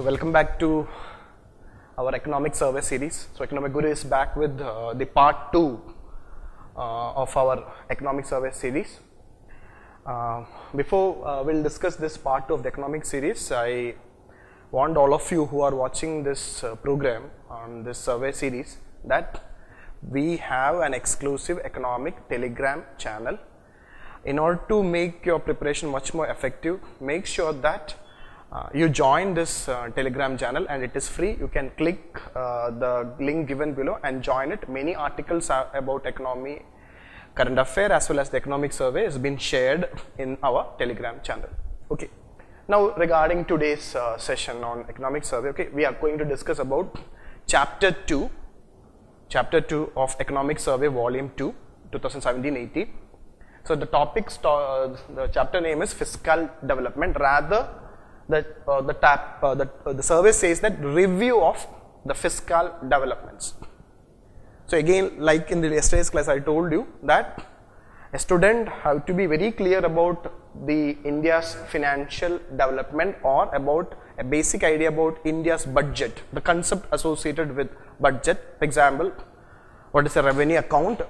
welcome back to our economic survey series. So Economic Guru is back with the part 2 of our economic survey series. Before we'll discuss this part 2 of the economic series, I want all of you who are watching this program on this survey series that we have an exclusive economic Telegram channel. In order to make your preparation much more effective, make sure that you join this Telegram channel, and it is free. You can click the link given below and join it. Many articles about economy, current affair as well as the economic survey has been shared in our Telegram channel. Okay. Now regarding today's session on economic survey, okay, we are going to discuss about chapter 2 of economic survey volume 2 2017-18. So the topic, the chapter name is fiscal development. Rather, the survey says that review of the fiscal developments. So again, like in the yesterday's class, I told you that a student have to be very clear about the India's financial development or about a basic idea about India's budget, the concept associated with budget. For example, what is a revenue account?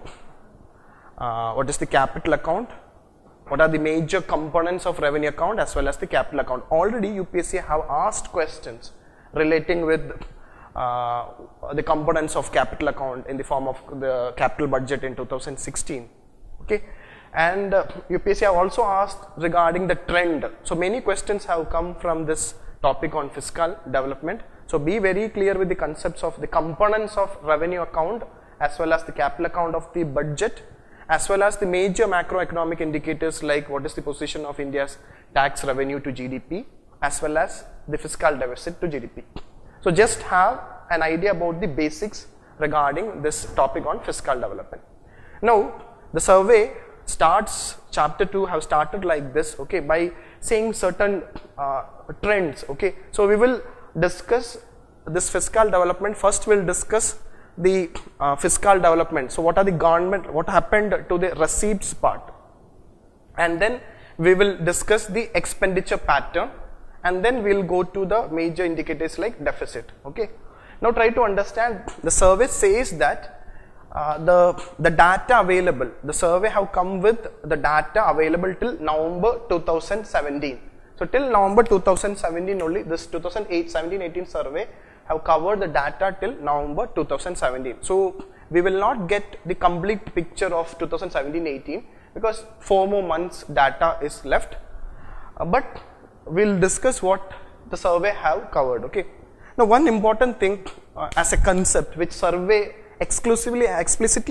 What is the capital account? What are the major components of revenue account as well as the capital account? Already UPSC have asked questions relating with the components of capital account in the form of the capital budget in 2016. Okay, and UPSC have also asked regarding the trend. So many questions have come from this topic on fiscal development. So be very clear with the concepts of the components of revenue account as well as the capital account of the budget, as well as the major macroeconomic indicators like what is the position of India's tax revenue to GDP as well as the fiscal deficit to GDP. So just have an idea about the basics regarding this topic on fiscal development. Now the survey starts, chapter 2 have started like this, okay, by saying certain trends. Okay, so we will discuss this fiscal development. First we'll discuss the fiscal development. So what are the government, what happened to the receipts part, and then we will discuss the expenditure pattern, and then we'll go to the major indicators like deficit. Okay, now try to understand. The survey says that the data available, the survey have come with the data available till November 2017. So till November 2017 only, this 2017-18 survey have covered the data till November 2017. So we will not get the complete picture of 2017-18 because 4 more months data is left, but we'll discuss what the survey have covered. Okay. Now one important thing as a concept which survey explicitly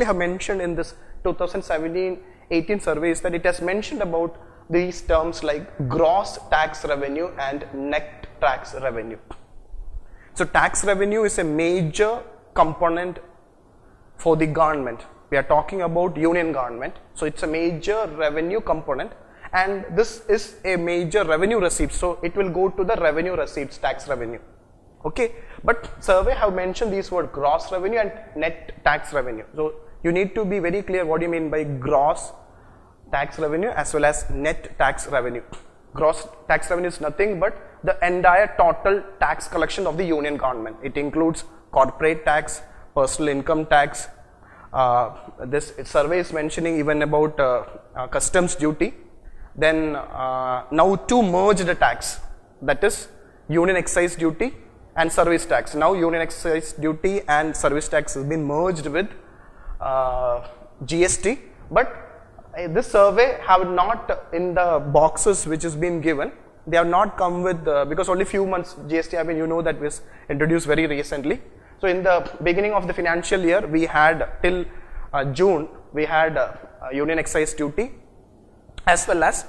have mentioned in this 2017-18 survey is that it has mentioned about these terms like gross tax revenue and net tax revenue. So tax revenue is a major component for the government. We are talking about union government. So it's a major revenue component, and this is a major revenue receipt. So it will go to the revenue receipts, tax revenue. Okay, but survey have mentioned these words gross revenue and net tax revenue. So you need to be very clear what do you mean by gross tax revenue as well as net tax revenue. Gross tax revenue is nothing but the entire total tax collection of the union government. It includes corporate tax, personal income tax. This survey is mentioning even about customs duty. Then now two merged tax, that is union excise duty and service tax. Now union excise duty and service tax has been merged with GST, but this survey have not, in the boxes which has been given, they have not come with, because only few months GST have been, you know, that was introduced very recently. So in the beginning of the financial year, we had till June, we had union excise duty as well as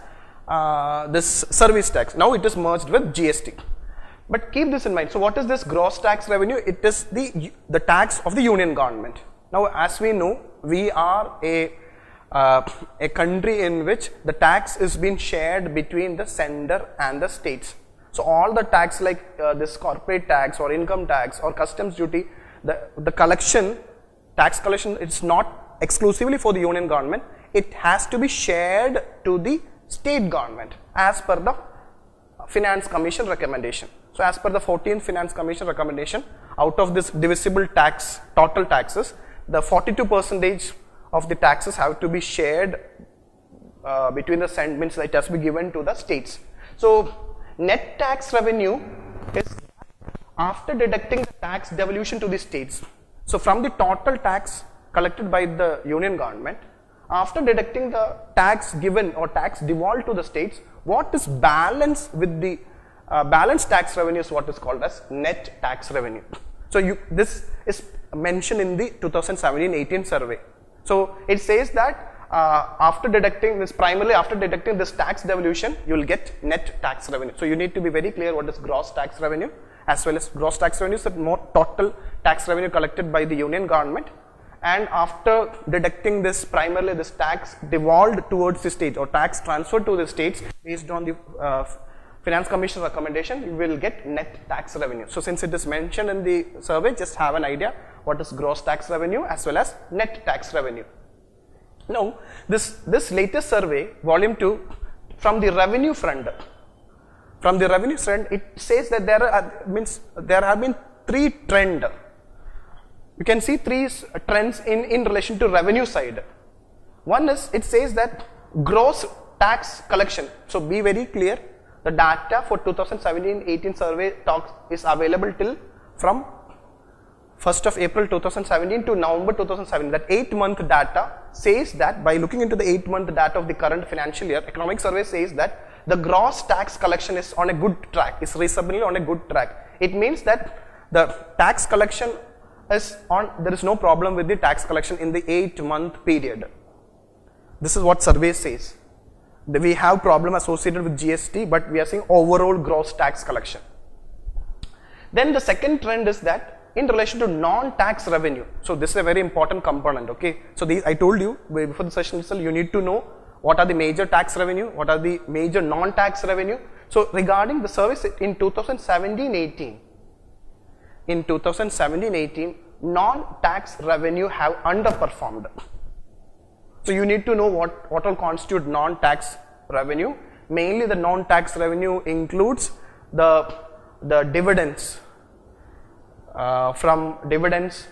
this service tax. Now it is merged with GST. But keep this in mind. So what is this gross tax revenue? It is the tax of the union government. Now as we know, we are a country in which the tax is being shared between the center and the states. So all the tax like this corporate tax or income tax or customs duty, the collection, tax collection, it's not exclusively for the union government. It has to be shared to the state government as per the Finance Commission recommendation. So as per the 14th Finance Commission recommendation, out of this divisible tax, total taxes, the 42% of the taxes have to be shared between the means it has to be given to the states. So net tax revenue is after deducting the tax devolution to the states. So from the total tax collected by the union government, after deducting the tax given or tax devolved to the states, what is balance with the balance tax revenue is what is called as net tax revenue. So this is mentioned in the 2017-18 survey. So it says that after deducting this, primarily after deducting this tax devolution, you will get net tax revenue. So you need to be very clear what is gross tax revenue, as well as gross tax revenue is the more total tax revenue collected by the union government, and after deducting this, primarily this tax devolved towards the state or tax transferred to the states based on the Finance Commission recommendation, you will get net tax revenue. So since it is mentioned in the survey, just have an idea what is gross tax revenue as well as net tax revenue. Now this latest survey, volume 2, from the revenue front, it says that there have been three trends. You can see three trends in relation to revenue side. One is, it says that gross tax collection. So be very clear, the data for 2017-18 survey is available till from 1st of April 2017 to November 2017. That 8-month data says that, by looking into the 8-month data of the current financial year, economic survey says that the gross tax collection is on a good track, is reasonably on a good track. It means that the tax collection is on, there is no problem with the tax collection in the 8-month period. This is what survey says. We have problem associated with GST, but we are seeing overall gross tax collection. Then the second trend is that in relation to non-tax revenue. So this is a very important component, okay. So I told you before the session itself, you need to know what are the major tax revenue, what are the major non-tax revenue. So regarding the service in 2017-18, non-tax revenue have underperformed. So you need to know what will constitute non-tax revenue. Mainly the non-tax revenue includes the dividends, from dividends,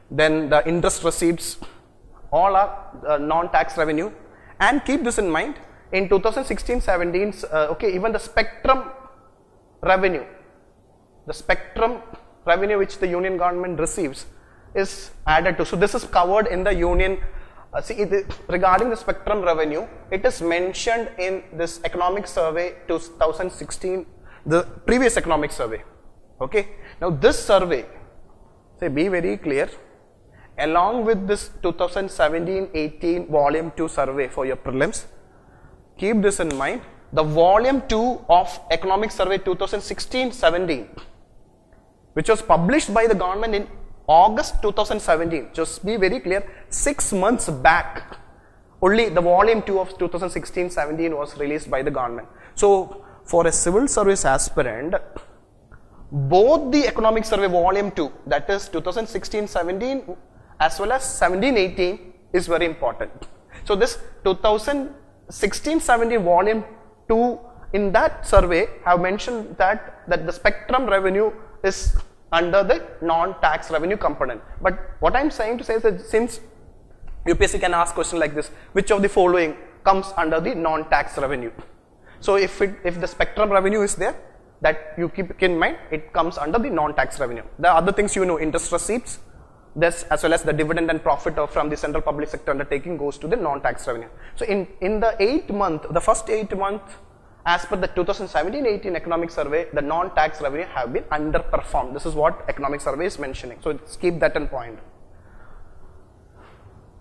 then the interest receipts, all are non-tax revenue. And keep this in mind, in 2016-17, okay, even the spectrum revenue which the union government receives is added to. So this is covered in the union. Regarding the spectrum revenue, it is mentioned in this economic survey 2016, the previous economic survey. Okay. Now this survey, be very clear, along with this 2017-18 volume 2 survey for your prelims, keep this in mind. The volume 2 of economic survey 2016-17, which was published by the government in August 2017, just be very clear, 6 months back, only the volume 2 of 2016-17 was released by the government. So for a civil service aspirant, both the economic survey volume 2, that is 2016-17 as well as 17-18 is very important. So this 2016-17 volume 2, in that survey have mentioned that the spectrum revenue is under the non-tax revenue component. But what I am saying to say is that since UPSC can ask question like this, which of the following comes under the non-tax revenue? So if the spectrum revenue is there, that you keep in mind, it comes under the non-tax revenue. The other things you know, interest receipts, this as well as the dividend and profit from the central public sector undertaking goes to the non-tax revenue. So in the first 8 months, as per the 2017-18 economic survey, the non-tax revenue have been underperformed. This is what economic survey is mentioning. So keep that in point.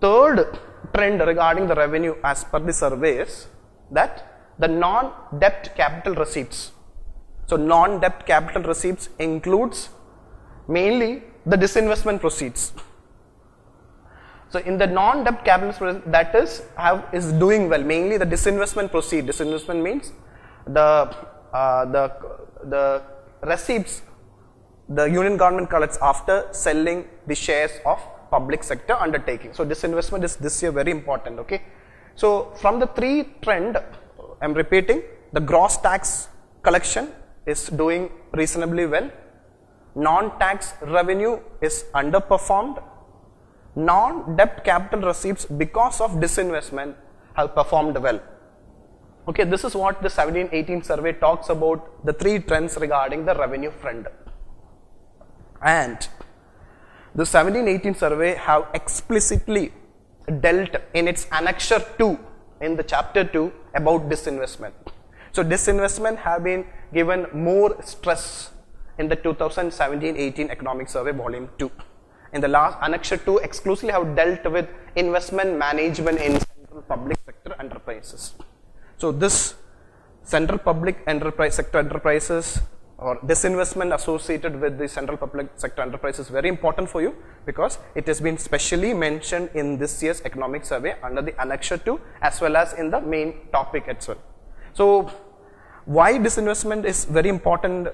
Third trend regarding the revenue as per the survey is that the non-debt capital receipts. So non-debt capital receipts includes mainly the disinvestment proceeds. So in the non-debt capital that is doing well, mainly the disinvestment proceed. Disinvestment means the receipts the union government collects after selling the shares of public sector undertaking. So disinvestment is this year very important, okay. So from the three trend, I am repeating, the gross tax collection is doing reasonably well. Non-tax revenue is underperformed. Non-debt capital receipts because of disinvestment have performed well. Okay, this is what the 17-18 survey talks about, the three trends regarding the revenue front. And the 17-18 survey have explicitly dealt in its annexure 2 in the chapter 2 about disinvestment. So disinvestment have been given more stress in the 2017-18 economic survey volume 2. In the last annexure 2 exclusively have dealt with investment management in central public sector enterprises. So this central public enterprise sector enterprises or disinvestment associated with the central public sector enterprise is very important for you, because it has been specially mentioned in this year's economic survey under the annexure 2 as well as in the main topic as well. So why disinvestment is very important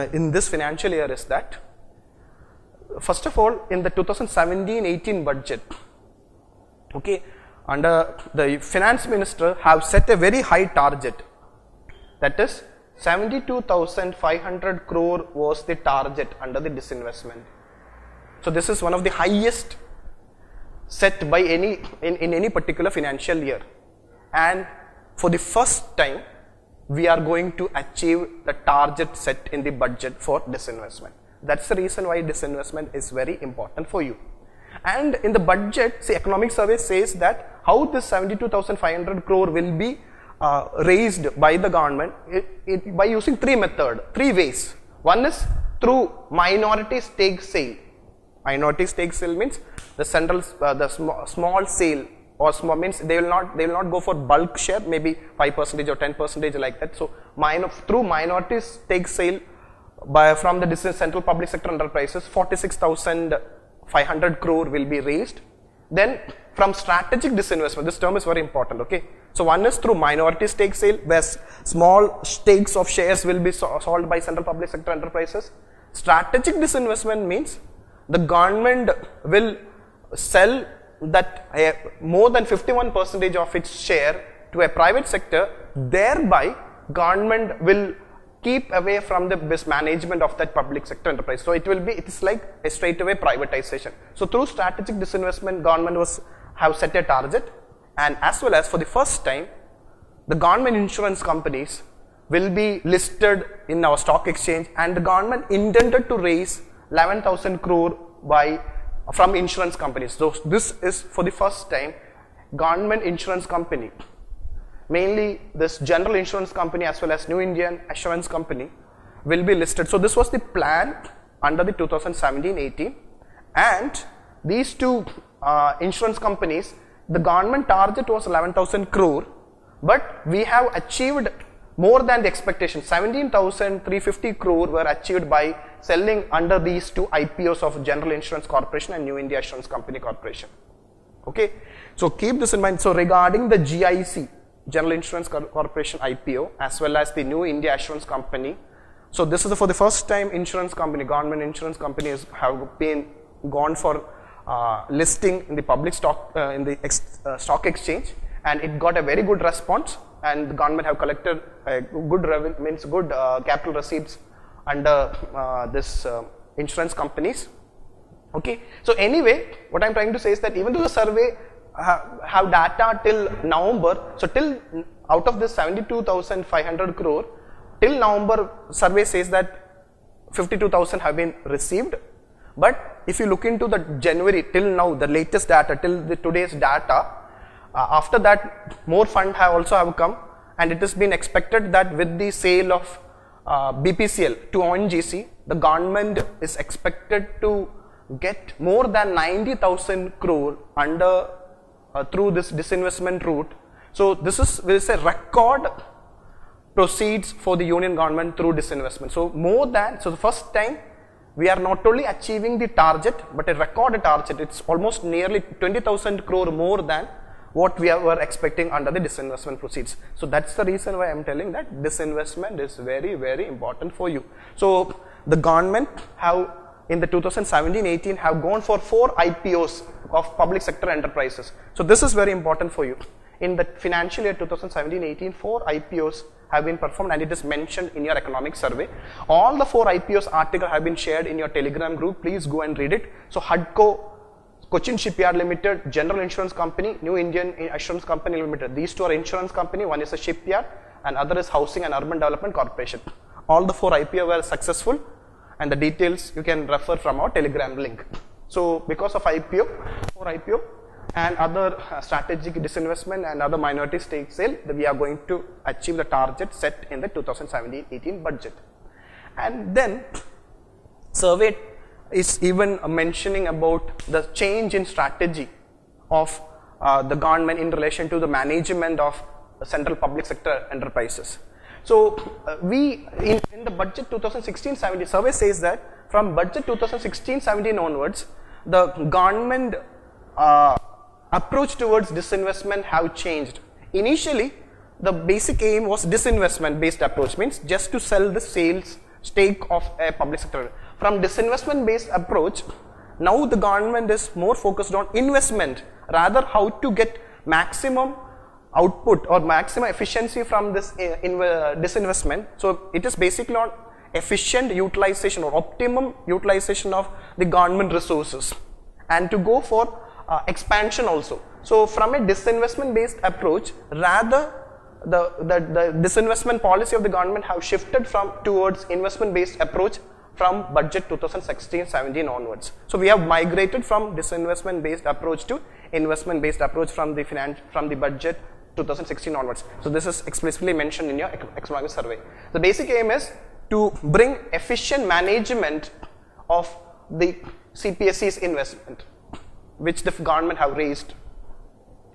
in this financial year is that, first of all, in the 2017-18 budget, okay, under the finance minister have set a very high target, that is 72,500 crore was the target under the disinvestment. So this is one of the highest set by any in any particular financial year, and for the first time we are going to achieve the target set in the budget for disinvestment. That's the reason why disinvestment is very important for you. And in the budget, the economic survey says that how this 72,500 crore will be raised by the government by using three ways. One is through minority stake sale. Minority stake sale means the central, small sale, or small means they will not go for bulk share, maybe 5% or 10% like that. So through minority stake sale from the central public sector enterprises, 46,500 crore will be raised. Then from strategic disinvestment, this term is very important, okay. So one is through minority stake sale, where small stakes of shares will be sold by central public sector enterprises. Strategic disinvestment means the government will sell that more than 51% of its share to a private sector, thereby government will keep away from the management of that public sector enterprise. So it is like a straightaway privatization. So through strategic disinvestment, government have set a target, and as well as for the first time, the government insurance companies will be listed in our stock exchange, and the government intended to raise 11,000 crore from insurance companies. So this is for the first time government insurance company, mainly this general insurance company as well as New Indian Assurance Company will be listed. So this was the plan under the 2017-18, and these two insurance companies, the government target was 11,000 crore, but we have achieved more than the expectation. 17,350 crore were achieved by selling under these two IPOs of General Insurance Corporation and New India Assurance Company Corporation. Okay, so keep this in mind. So regarding the GIC, General Insurance Corporation IPO, as well as the New India Assurance Company, so this is for the first time insurance company, government insurance companies have been gone for listing in the public stock in the stock exchange, and it got a very good response, and the government have collected good revenue, good capital receipts under this insurance companies. Okay, so anyway, what I'm trying to say is that even though the survey have data till November, so till out of this 72,500 crore, till November survey says that 52,000 have been received. But if you look into the January till now, the latest data till today's data, after that more fund have come, and it has been expected that with the sale of BPCL to ONGC, the government is expected to get more than 90,000 crore under through this disinvestment route. So this is a record proceeds for the union government through disinvestment. So the first time we are not only achieving the target, but a record target. It's almost nearly 20,000 crore more than what we were expecting under the disinvestment proceeds. So that's the reason why I'm telling that disinvestment is very, very important for you. So the government have in the 2017-18 have gone for 4 IPOs of public sector enterprises. So this is very important for you. in the financial year 2017-18, 4 IPOs have been performed, and it is mentioned in your economic survey. All the 4 IPOs articles have been shared in your Telegram group. Please go and read it. So HUDCO, Cochin Shipyard Limited, General Insurance Company, New Indian Assurance Company Limited. These 2 are insurance company. One is a shipyard and other is Housing and Urban Development Corporation. All the 4 IPO were successful, and the details you can refer from our Telegram link. So because of 4 IPO and other strategic disinvestment and other minority stake sale, we are going to achieve the target set in the 2017-18 budget. And then survey is even mentioning about the change in strategy of the government in relation to the management of central public sector enterprises. So in the budget 2016-17 survey says that from budget 2016-17 onwards, the government approach towards disinvestment have changed. Initially, the basic aim was disinvestment based approach, means just to sell the sales stake of a public sector. From disinvestment based approach, now the government is more focused on investment, rather how to get maximum output or maximum efficiency from this disinvestment. So it is basically on efficient utilization or optimum utilization of the government resources, and to go for expansion also. So from a disinvestment based approach, rather the disinvestment policy of the government have shifted towards investment based approach from budget 2016-17 onwards. So we have migrated from disinvestment based approach to investment based approach from the budget 2016 onwards. So this is explicitly mentioned in your economic survey. The basic aim is to bring efficient management of the CPSE's investment, which the government have raised.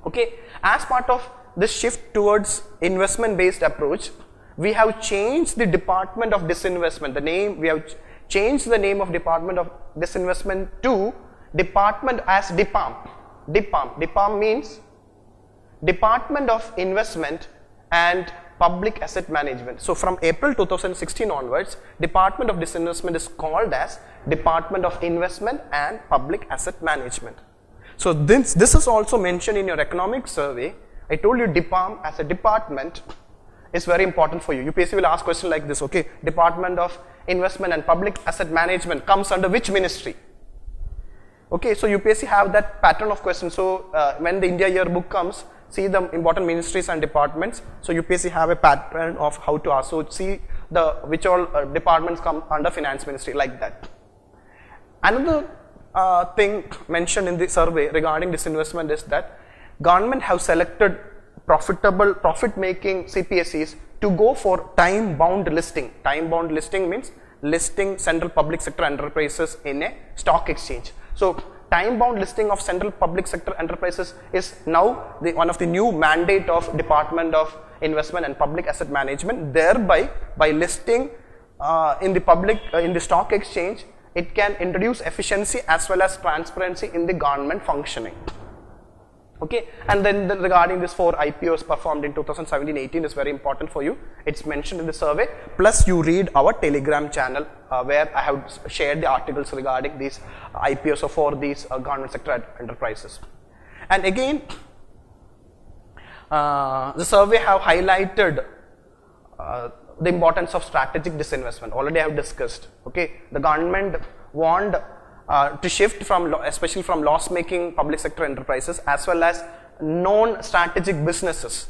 Okay, as part of this shift towards investment based approach, we have changed the Department of Disinvestment. We have changed the name of Department of Disinvestment to Department as DIPAM. DIPAM means Department of Investment and Public Asset Management. So from April 2016 onwards, Department of Disinvestment is called as Department of Investment and Public Asset Management. So this is also mentioned in your economic survey. I told you DIPAM as a department is very important for you. UPSC will ask question like this, okay, Department of Investment and Public Asset Management comes under which ministry? Okay, so UPSC have that pattern of questions. So when the India yearbook comes, see the important ministries and departments. So UPSC have a pattern of how to ask. So see which all departments come under finance ministry, like that. Another thing mentioned in the survey regarding disinvestment is that government have selected profit-making CPSEs to go for time-bound listing. Time-bound listing means listing central public sector enterprises in a stock exchange. So time-bound listing of central public sector enterprises is now one of the new mandate of Department of Investment and Public Asset Management. Thereby, by listing in the stock exchange, it can introduce efficiency as well as transparency in the government functioning. Okay, and then regarding this 4 IPOs performed in 2017-18 is very important for you. It's mentioned in the survey. Plus, you read our Telegram channel where I have shared the articles regarding these IPOs for these government sector enterprises. And again, the survey have highlighted the importance of strategic disinvestment. Already I have discussed. Okay, the government warned to shift especially from loss-making public sector enterprises as well as non-strategic businesses.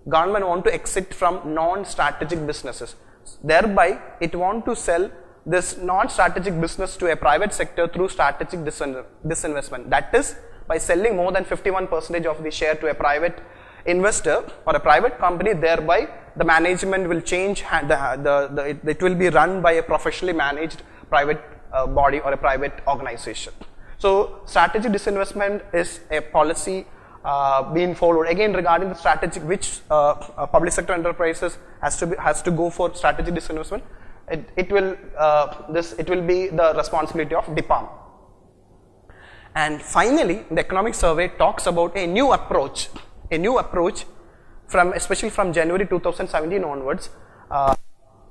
Government want to exit from non-strategic businesses. Thereby, it want to sell this non-strategic business to a private sector through strategic disinvestment. That is, by selling more than 51% of the share to a private investor or a private company. Thereby, the management will change. It will be run by a professionally managed private body or a private organization. So strategic disinvestment is a policy being followed. Again, regarding the strategic, which public sector enterprises has to go for strategic disinvestment, it will be the responsibility of DIPAM. And finally, the economic survey talks about a new approach especially from January 2017 onwards.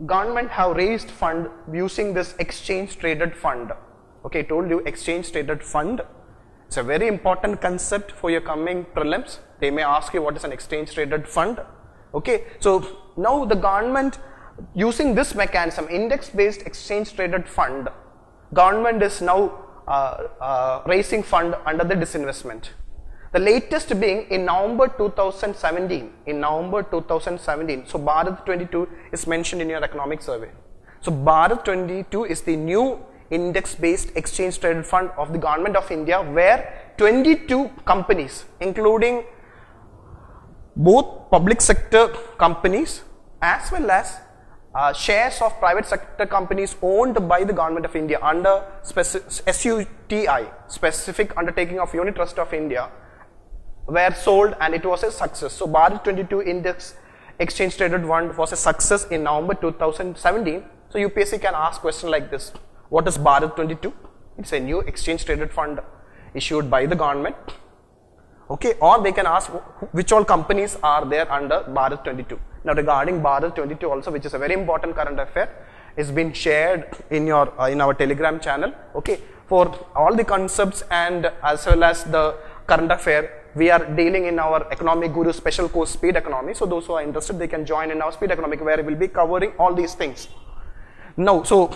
Government have raised fund using this exchange traded fund. Okay, I told you exchange traded fund It's a very important concept for your coming prelims. They may ask you what is an exchange traded fund. Okay, so now the government using this mechanism, index based exchange traded fund, government is now raising fund under the disinvestment. The latest being in November 2017. So Bharat 22 is mentioned in your economic survey. So Bharat 22 is the new index based exchange traded fund of the government of India, where 22 companies, including both public sector companies as well as shares of private sector companies owned by the government of India under SUTI, Specific Undertaking of Unit Trust of India, were sold, and it was a success. So Bharat 22 index exchange traded fund was a success in November 2017. So UPSC can ask question like this: what is Bharat 22? It's a new exchange traded fund issued by the government. Okay, or they can ask which all companies are there under Bharat 22. Now regarding Bharat 22 also, which is a very important current affair, is been shared in your in our Telegram channel. Okay, for all the concepts and as well as the current affair, we are dealing in our Economic Guru special course Speed Economy. So those who are interested, they can join in our Speed Economic, where we will be covering all these things. Now, so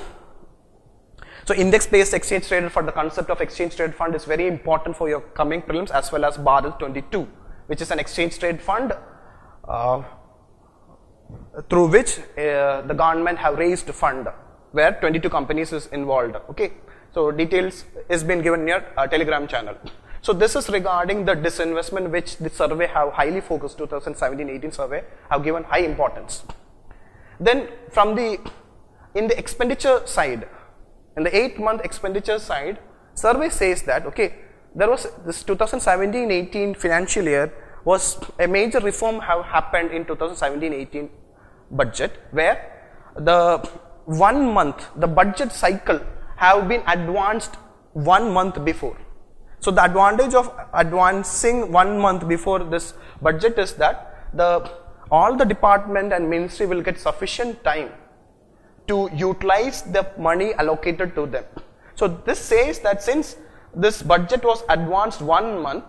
index based exchange traded fund, the concept of exchange traded fund is very important for your coming prelims, as well as Bharat 22, which is an exchange traded fund through which the government have raised fund, where 22 companies is involved. Okay, so details is been given in your Telegram channel. So this is regarding the disinvestment, which the survey have highly focused, 2017-18 survey have given high importance. Then from in the expenditure side, in the 8-month expenditure side, survey says that, okay, there was this 2017-18 financial year was a major reform have happened in 2017-18 budget, where the 1 month, the budget cycle have been advanced 1 month before. So the advantage of advancing 1 month before this budget is that all the department and ministry will get sufficient time to utilize the money allocated to them. So this says that since this budget was advanced 1 month,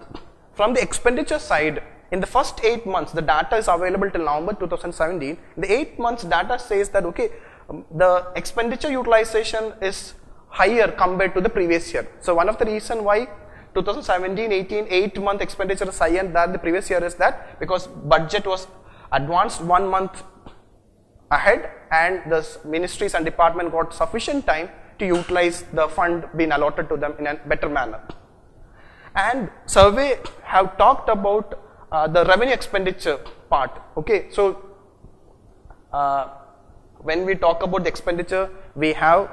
from the expenditure side, in the first 8 months, the data is available till November 2017. In the 8 months data says that, okay, the expenditure utilization is higher compared to the previous year. So one of the reason why 2017-18 8-month expenditure is higher than the previous year is that because budget was advanced 1 month ahead, and the ministries and department got sufficient time to utilize the fund being allotted to them in a better manner. And survey have talked about the revenue expenditure part. Okay, so when we talk about the expenditure, we have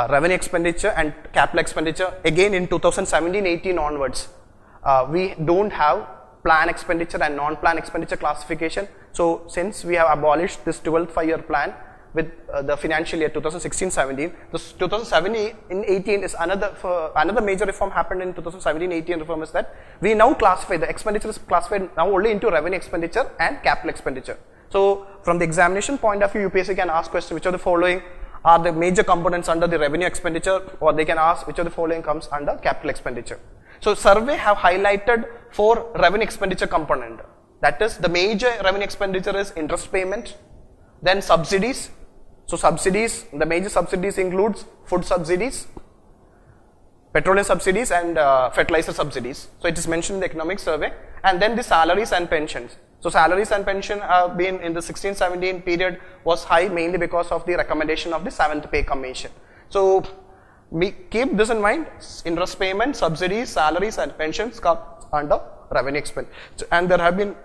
revenue expenditure and capital expenditure. Again in 2017-18 onwards, we don't have plan expenditure and non-plan expenditure classification. So since we have abolished this 12th 5-year plan with the financial year 2016-17, this 2017-18 is another major reform happened in 2017-18 reform is that we now classify the expenditure is classified now only into revenue expenditure and capital expenditure. So from the examination point of view, UPSC can ask question which of the following are the major components under the revenue expenditure, or they can ask which of the following comes under capital expenditure. So survey have highlighted 4 revenue expenditure component. That is, the major revenue expenditure is interest payment, then subsidies. So subsidies, the major subsidies includes food subsidies, petroleum subsidies and fertilizer subsidies. So it is mentioned in the economic survey. And then the salaries and pensions. So salaries and pension have been in the 16-17 period was high mainly because of the recommendation of the 7th pay commission. So keep this in mind, interest payment, subsidies, salaries and pensions come under revenue expenditure. And there have been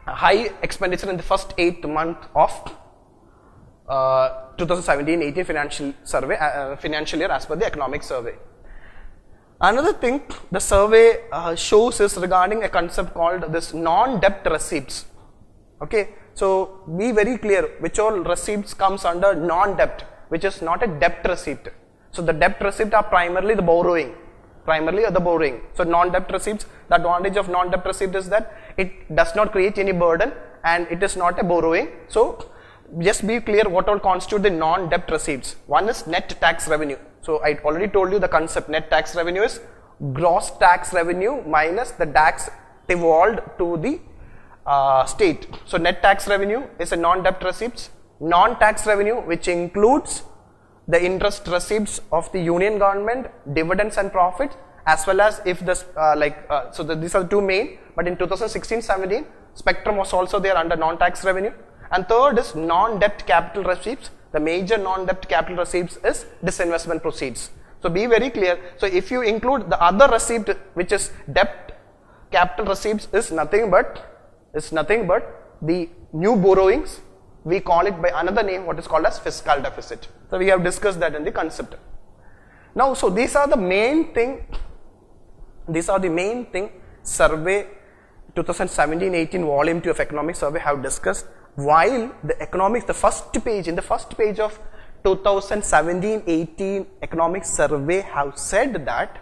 high expenditure in the first 8 months of 2017-18 financial year as per the economic survey. Another thing the survey shows is regarding a concept called this non-debt receipts. Okay, so be very clear which all receipts comes under non-debt, which is not a debt receipt. So the debt receipt are primarily the borrowing. So non-debt receipts, the advantage of non-debt receipt is that it does not create any burden and it is not a borrowing. So just be clear what all constitute the non-debt receipts. One is net tax revenue. So I already told you the concept. Net tax revenue is gross tax revenue minus the tax devolved to the state. So net tax revenue is a non-debt receipts. Non-tax revenue, which includes the interest receipts of the union government, dividends and profits, as well as if this these are the two main, but in 2016-17 spectrum was also there under non-tax revenue. And third is non-debt capital receipts. The major non-debt capital receipts is disinvestment proceeds. So be very clear. So if you include the other receipt, which is debt capital receipts, is nothing but the new borrowings. We call it by another name, what is called as fiscal deficit. So we have discussed that in the concept. Now, so these are the main thing. Survey 2017-18 volume 2 of economic survey have discussed. While the economics, in the first page of 2017-18 economic survey have said that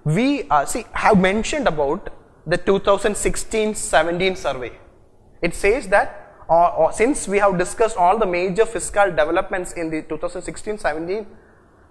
we have mentioned about the 2016-17 survey. It says that since we have discussed all the major fiscal developments in the 2016-17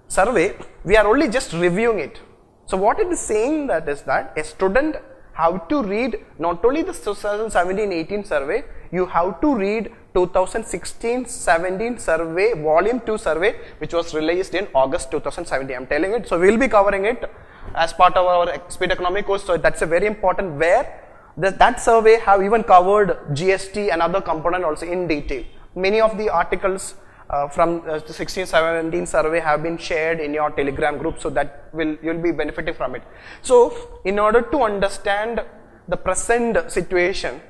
survey, we are only just reviewing it. So what it is saying that is that a student have to read not only the 2017-18 survey, you have to read 2016-17 survey, volume 2 survey, which was released in August 2017. I am telling it. So we will be covering it as part of our speed economic course. So that's a very important, where that survey have even covered GST and other component also in detail. Many of the articles from the 16-17 survey have been shared in your Telegram group, so that you'll be benefiting from it. So in order to understand the present situation,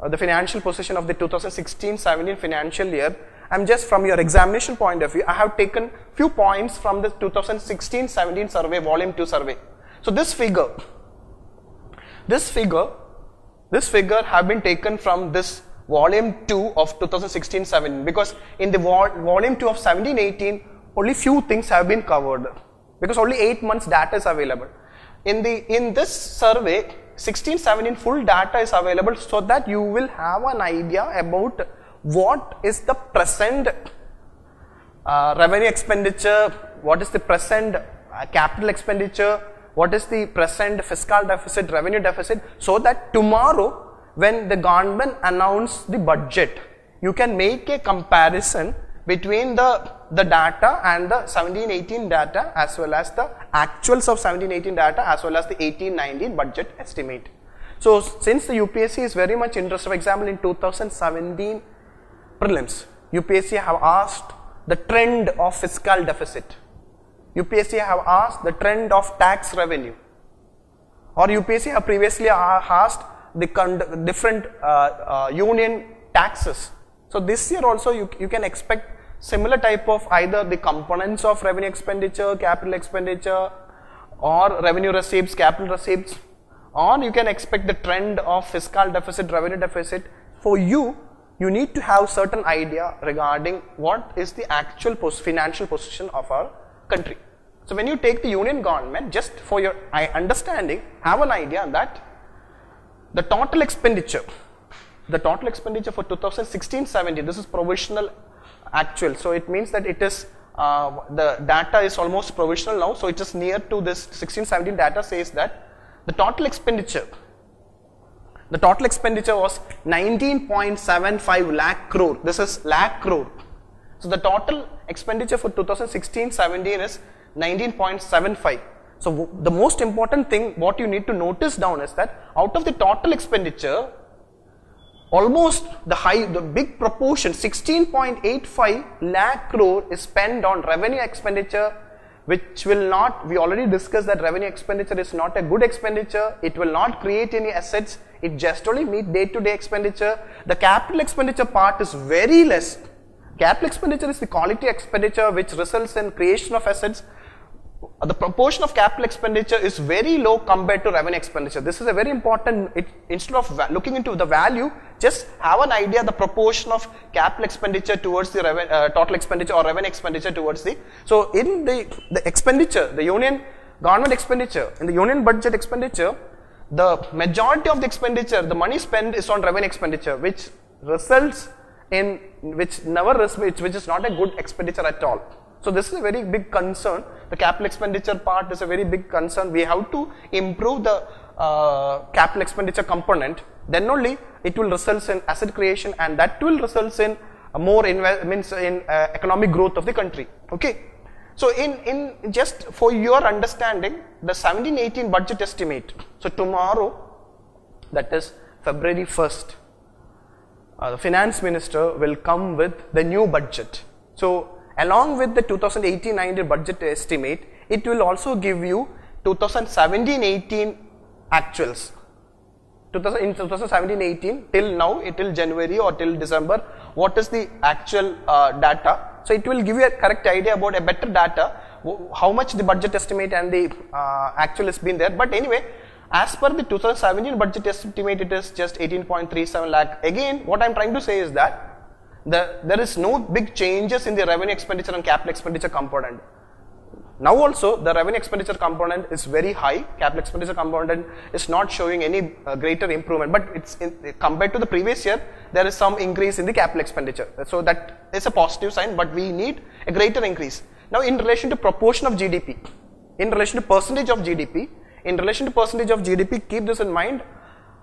the financial position of the 2016-17 financial year, I'm just from your examination point of view, I have taken few points from the 2016-17 survey, volume 2 survey. So this figure have been taken from this volume 2 of 2016-17, because in the volume 2 of 17-18 only few things have been covered, because only 8 months data is available. In this survey 16-17 full data is available, so that you will have an idea about what is the present revenue expenditure, what is the present capital expenditure, what is the present fiscal deficit, revenue deficit, so that tomorrow when the government announce the budget, you can make a comparison between the data and the 17-18 data, as well as the actuals of 17-18 data, as well as the 18-19 budget estimate. So since the UPSC is very much interested, for example in 2017 prelims, UPSC have asked the trend of fiscal deficit, UPSC have asked the trend of tax revenue, or UPSC have previously asked the different union taxes. So this year also you can expect similar type of either the components of revenue expenditure, capital expenditure, or revenue receipts, capital receipts, or you can expect the trend of fiscal deficit, revenue deficit. For you need to have certain idea regarding what is the actual financial position of our country. So when you take the union government, just for your understanding, have an idea that the total expenditure for 2016-17, this is provisional actual, so it means that it is the data is almost provisional now, so it is near to this 16-17 data says that the total expenditure was 19.75 lakh crore. This is lakh crore. So the total expenditure for 2016-17 is 19.75. So the most important thing what you need to notice down is that out of the total expenditure, almost the big proportion, 16.85 lakh crore is spent on revenue expenditure, which will not, we already discussed that revenue expenditure is not a good expenditure, it will not create any assets, it just only meet day-to-day expenditure. The capital expenditure part is very less. Capital expenditure is the quality expenditure which results in creation of assets. The proportion of capital expenditure is very low compared to revenue expenditure. This is a very important, instead of looking into the value, just have an idea the proportion of capital expenditure towards the total expenditure or revenue expenditure towards the. So in the expenditure, the union government expenditure, in the union budget expenditure, the majority of the expenditure, the money spent is on revenue expenditure, which results in, which is not a good expenditure at all. So this is a very big concern. The capital expenditure part is a very big concern. We have to improve the capital expenditure component. Then only it will result in asset creation, and that will result in more economic growth of the country. Okay. So in just for your understanding, the 17-18 budget estimate. So tomorrow, that is February 1st, the finance minister will come with the new budget. So along with the 2018-19 budget estimate, it will also give you 2017-18 actuals. In 2017-18 till now, till January or till December, what is the actual data? So it will give you a correct idea about a better data, how much the budget estimate and the actual has been there. But anyway, as per the 2017 budget estimate, it is just 18.37 lakh. Again, what I am trying to say is that there is no big changes in the revenue expenditure and capital expenditure component. Now also, the revenue expenditure component is very high. Capital expenditure component is not showing any greater improvement. But it's compared to the previous year, there is some increase in the capital expenditure. So that is a positive sign, but we need a greater increase. Now, in relation to proportion of GDP, in relation to percentage of GDP, keep this in mind.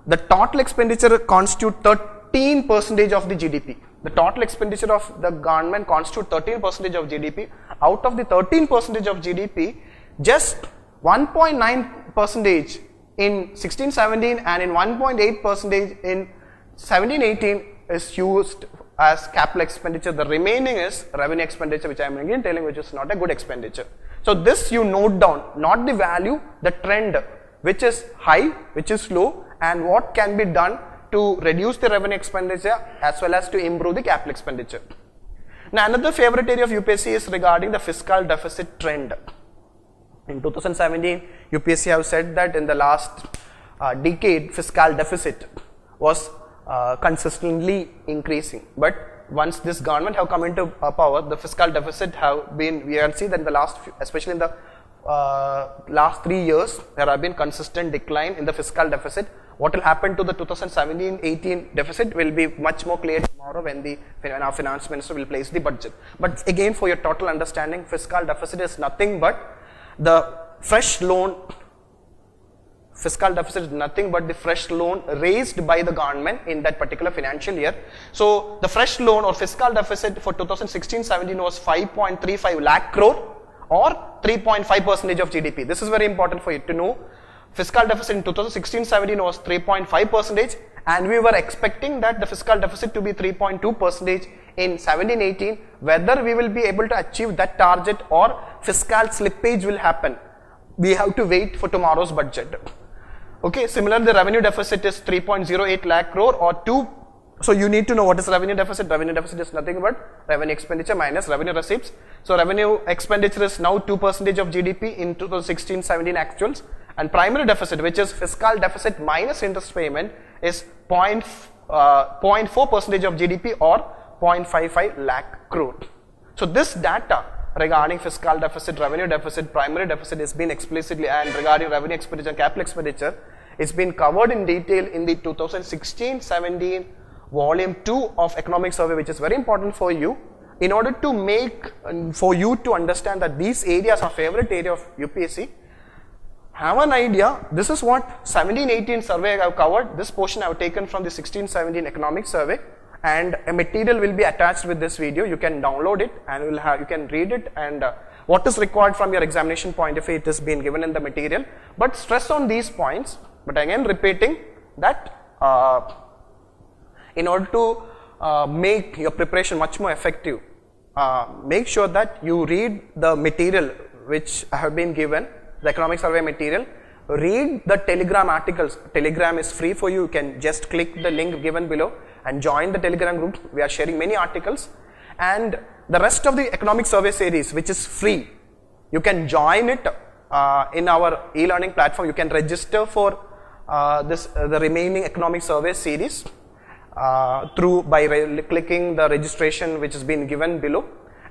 The total expenditure constitutes 13% of the GDP. The total expenditure of the government constitutes 13% of GDP. Out of the 13% of GDP, just 1.9% in 16-17 and in 1.8% in 17-18 is used as capital expenditure. The remaining is revenue expenditure, which I am again telling, which is not a good expenditure. So this you note down, not the value, the trend, which is high, which is low, and what can be done to reduce the revenue expenditure as well as to improve the capital expenditure. Now another favorite area of UPSC is regarding the fiscal deficit trend. In 2017, UPSC have said that in the last decade, fiscal deficit was consistently increasing. But once this government have come into power, the fiscal deficit have been, we can see that in the last, especially in the last 3 years, there have been consistent decline in the fiscal deficit. What will happen to the 2017-18 deficit will be much more clear tomorrow when our finance minister will place the budget. But again, for your total understanding, fiscal deficit is nothing but the fresh loan. Fiscal deficit is nothing but the fresh loan raised by the government in that particular financial year. So the fresh loan or fiscal deficit for 2016-17 was 5.35 lakh crore or 3.5% of GDP. This is very important for you to know. Fiscal deficit in 2016-17 was 3.5%, and we were expecting that the fiscal deficit to be 3.2% in 17-18. Whether we will be able to achieve that target or fiscal slippage will happen, we have to wait for tomorrow's budget. Okay, similarly, the revenue deficit is 3.08 lakh crore or 2. So you need to know what is revenue deficit. Revenue deficit is nothing but revenue expenditure minus revenue receipts. So revenue expenditure is now 2% of GDP in 2016-17 actuals. And primary deficit, which is fiscal deficit minus interest payment, is 0.4% of GDP or 0.55 lakh crore. So this data regarding fiscal deficit, revenue deficit, primary deficit has been explicitly, and regarding revenue expenditure and capital expenditure, it's been covered in detail in the 2016-17 volume 2 of economic survey, which is very important for you. In order to make, for you to understand that these areas are favorite area of UPSC, have an idea. This is what 17-18 survey I have covered. This portion I have taken from the 16-17 economic survey, and a material will be attached with this video. You can download it and you can read it, and what is required from your examination point of view, it has been given in the material. But stress on these points, but again repeating that in order to make your preparation much more effective, make sure that you read the material which I have been given, the economic survey material. Read the Telegram articles. Telegram is free for you. You can just click the link given below and join the Telegram group. We are sharing many articles, and the rest of the economic survey series, which is free, you can join it in our e-learning platform. You can register for the remaining economic survey series by clicking the registration which has been given below,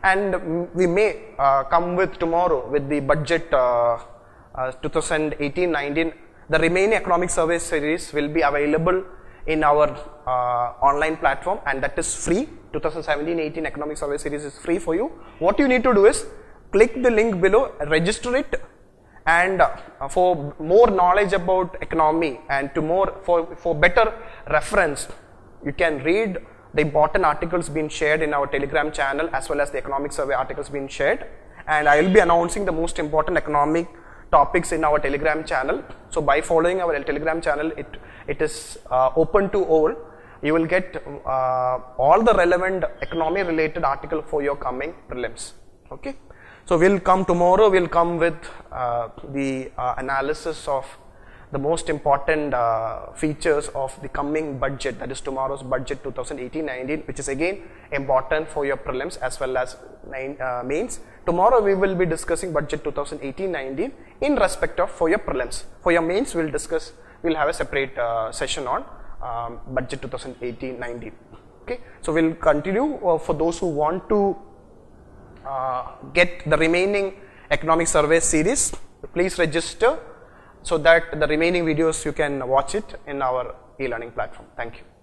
and we may come with tomorrow with the budget 2018-19. The remaining economic survey series will be available in our online platform, and that is free. 2017-18 Economic Survey Series is free for you. What you need to do is click the link below, register it, and for more knowledge about economy and for better reference, you can read the important articles being shared in our Telegram channel as well as the economic survey articles being shared, and I will be announcing the most important economic topics in our Telegram channel. So by following our Telegram channel, it is open to all. You will get all the relevant economy related article for your coming prelims. Okay. So we'll come tomorrow, we'll come with the analysis of the most important features of the coming budget, that is tomorrow's budget 2018-19, which is again important for your prelims as well as mains. Tomorrow we will be discussing budget 2018-19 in respect of for your prelims. For your mains, we'll have a separate session on budget 2018-19. Okay, so we'll continue for those who want to get the remaining economic survey series. Please register so that the remaining videos you can watch it in our e-learning platform. Thank you.